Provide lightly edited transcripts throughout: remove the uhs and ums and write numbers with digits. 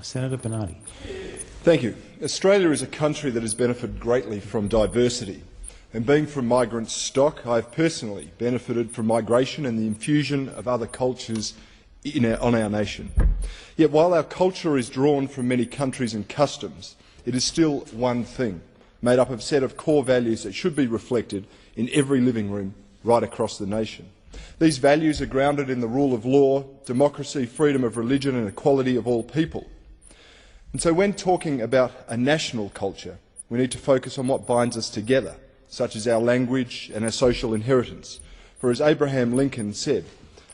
Senator Bernardi. Thank you. Australia is a country that has benefited greatly from diversity. And being from migrant stock, I have personally benefited from migration and the infusion of other cultures on our nation. Yet while our culture is drawn from many countries and customs, it is still one thing, made up of a set of core values that should be reflected in every living room right across the nation. These values are grounded in the rule of law, democracy, freedom of religion and equality of all people. And so when talking about a national culture, we need to focus on what binds us together, such as our language and our social inheritance. For as Abraham Lincoln said,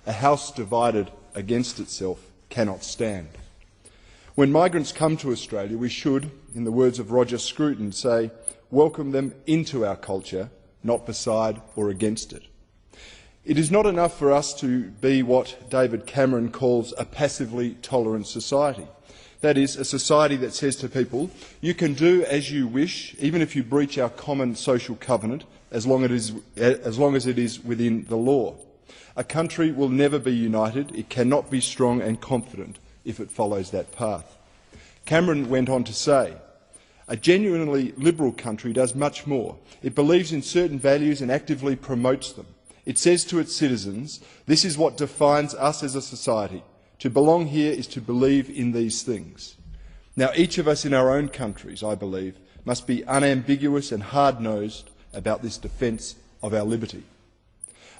a house divided against itself cannot stand. When migrants come to Australia, we should, in the words of Roger Scruton, say, welcome them into our culture, not beside or against it. It is not enough for us to be what David Cameron calls a passively tolerant society. That is, a society that says to people, you can do as you wish, even if you breach our common social covenant, as long as it is within the law. A country will never be united. It cannot be strong and confident if it follows that path. Cameron went on to say, a genuinely liberal country does much more. It believes in certain values and actively promotes them. It says to its citizens, this is what defines us as a society. To belong here is to believe in these things. Now, each of us in our own countries, I believe, must be unambiguous and hard-nosed about this defence of our liberty.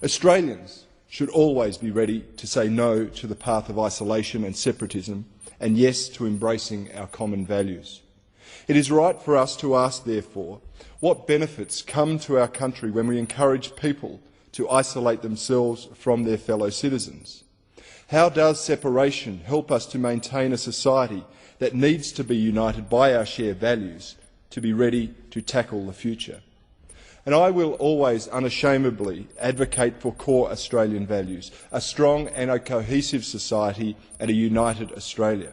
Australians should always be ready to say no to the path of isolation and separatism, and yes to embracing our common values. It is right for us to ask, therefore, what benefits come to our country when we encourage people to isolate themselves from their fellow citizens? How does separation help us to maintain a society that needs to be united by our shared values to be ready to tackle the future? And I will always unashamedly advocate for core Australian values, a strong and a cohesive society and a united Australia.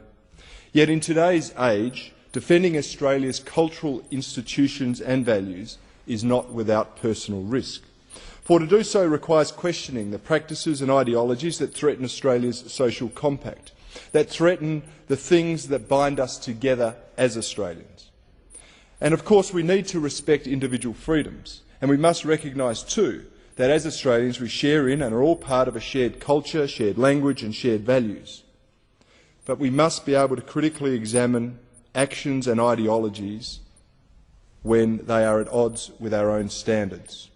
Yet in today's age, defending Australia's cultural institutions and values is not without personal risk. For to do so requires questioning the practices and ideologies that threaten Australia's social compact, that threaten the things that bind us together as Australians. And of course we need to respect individual freedoms, and we must recognise too that as Australians we share in and are all part of a shared culture, shared language and shared values. But we must be able to critically examine actions and ideologies when they are at odds with our own standards.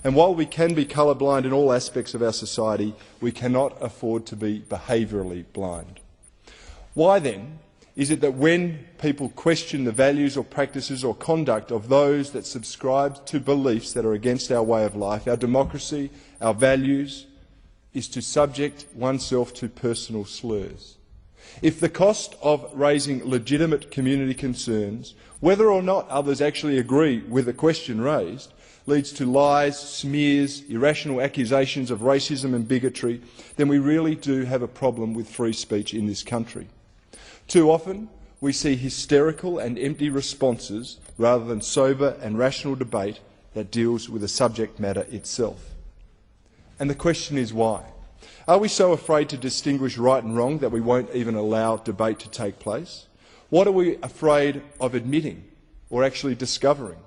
And while we can be colourblind in all aspects of our society, we cannot afford to be behaviourally blind. Why then is it that when people question the values or practices or conduct of those that subscribe to beliefs that are against our way of life, our democracy, our values, is to subject oneself to personal slurs? If the cost of raising legitimate community concerns, whether or not others actually agree with the question raised, leads to lies, smears, irrational accusations of racism and bigotry, then we really do have a problem with free speech in this country. Too often we see hysterical and empty responses rather than sober and rational debate that deals with the subject matter itself. And the question is why? Are we so afraid to distinguish right and wrong that we won't even allow debate to take place? What are we afraid of admitting or actually discovering?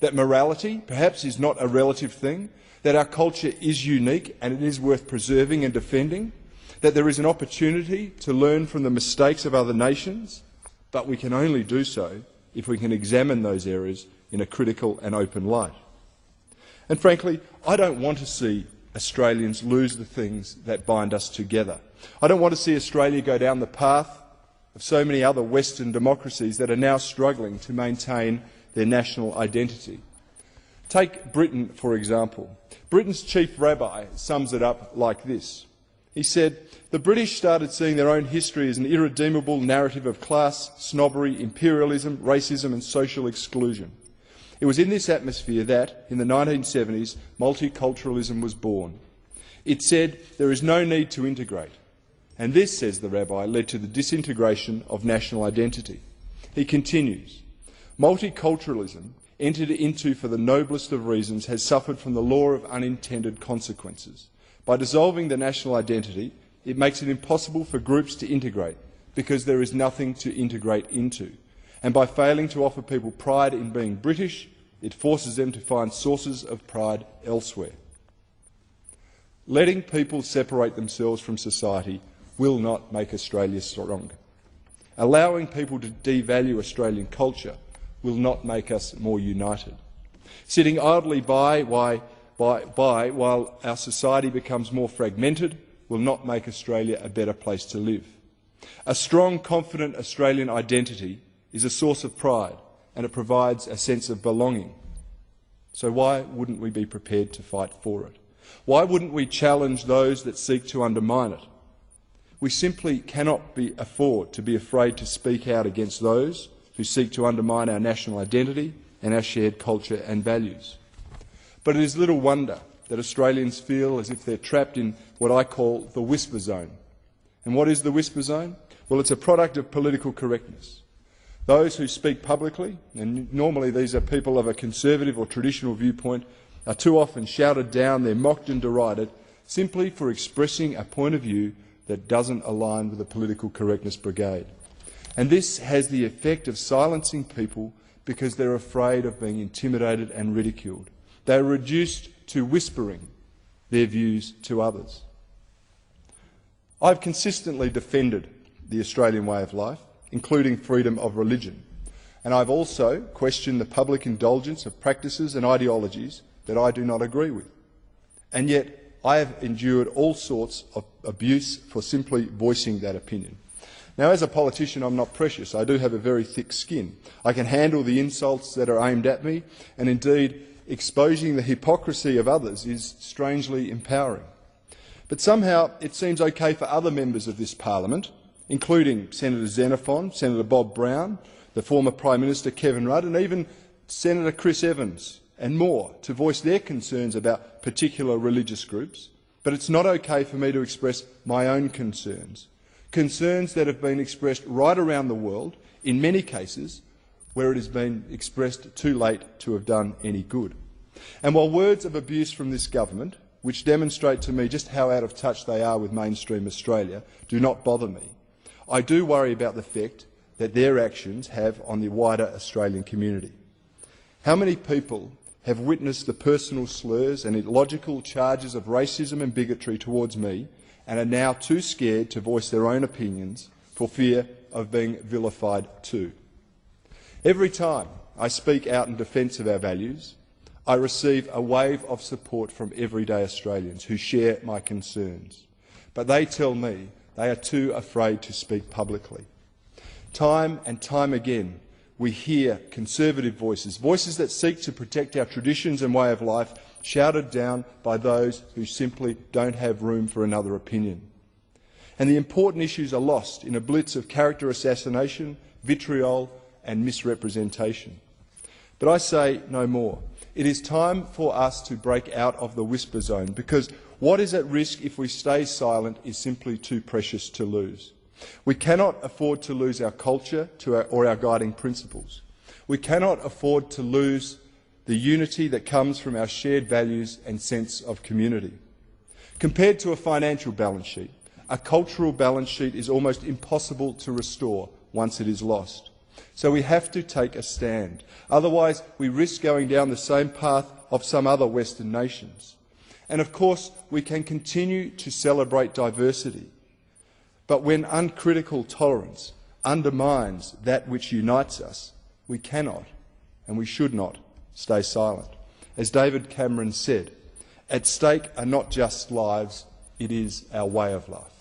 That morality, perhaps, is not a relative thing, that our culture is unique and it is worth preserving and defending, that there is an opportunity to learn from the mistakes of other nations, but we can only do so if we can examine those errors in a critical and open light. And frankly, I don't want to see Australians lose the things that bind us together. I don't want to see Australia go down the path of so many other Western democracies that are now struggling to maintain their national identity. Take Britain, for example. Britain's chief rabbi sums it up like this. He said, the British started seeing their own history as an irredeemable narrative of class, snobbery, imperialism, racism and social exclusion. It was in this atmosphere that, in the 1970s, multiculturalism was born. It said there is no need to integrate. And this, says the rabbi, led to the disintegration of national identity. He continues, multiculturalism, entered into for the noblest of reasons, has suffered from the law of unintended consequences. By dissolving the national identity, it makes it impossible for groups to integrate because there is nothing to integrate into. And by failing to offer people pride in being British, it forces them to find sources of pride elsewhere. Letting people separate themselves from society will not make Australia stronger. Allowing people to devalue Australian culture will not make us more united. Sitting idly by while our society becomes more fragmented will not make Australia a better place to live. A strong, confident Australian identity is a source of pride, and it provides a sense of belonging. So why wouldn't we be prepared to fight for it? Why wouldn't we challenge those that seek to undermine it? We simply cannot afford to be afraid to speak out against those who seek to undermine our national identity and our shared culture and values. But it is little wonder that Australians feel as if they're trapped in what I call the whisper zone. And what is the whisper zone? Well, it's a product of political correctness. Those who speak publicly, and normally these are people of a conservative or traditional viewpoint, are too often shouted down, they're mocked and derided, simply for expressing a point of view that doesn't align with the political correctness brigade. And this has the effect of silencing people because they're afraid of being intimidated and ridiculed. They are reduced to whispering their views to others. I've consistently defended the Australian way of life, including freedom of religion, and I've also questioned the public indulgence of practices and ideologies that I do not agree with. And yet I have endured all sorts of abuse for simply voicing that opinion. Now, as a politician, I'm not precious. I do have a very thick skin. I can handle the insults that are aimed at me, and indeed exposing the hypocrisy of others is strangely empowering. But somehow it seems okay for other members of this parliament, including Senator Xenophon, Senator Bob Brown, the former Prime Minister Kevin Rudd, and even Senator Chris Evans and more, to voice their concerns about particular religious groups. But it's not okay for me to express my own concerns, concerns that have been expressed right around the world, in many cases where it has been expressed too late to have done any good. And while words of abuse from this government, which demonstrate to me just how out of touch they are with mainstream Australia, do not bother me, I do worry about the effect that their actions have on the wider Australian community. How many people have witnessed the personal slurs and illogical charges of racism and bigotry towards me and are now too scared to voice their own opinions for fear of being vilified too? Every time I speak out in defence of our values, I receive a wave of support from everyday Australians who share my concerns. But they tell me they are too afraid to speak publicly. Time and time again, we hear conservative voices, voices that seek to protect our traditions and way of life, shouted down by those who simply don't have room for another opinion. And the important issues are lost in a blitz of character assassination, vitriol and misrepresentation. But I say no more. It is time for us to break out of the whisper zone, because what is at risk if we stay silent is simply too precious to lose. We cannot afford to lose our culture or our guiding principles. We cannot afford to lose the unity that comes from our shared values and sense of community. Compared to a financial balance sheet, a cultural balance sheet is almost impossible to restore once it is lost. So we have to take a stand. Otherwise, we risk going down the same path of some other Western nations. And of course, we can continue to celebrate diversity. But when uncritical tolerance undermines that which unites us, we cannot and we should not stay silent. As David Cameron said, at stake are not just lives, it is our way of life.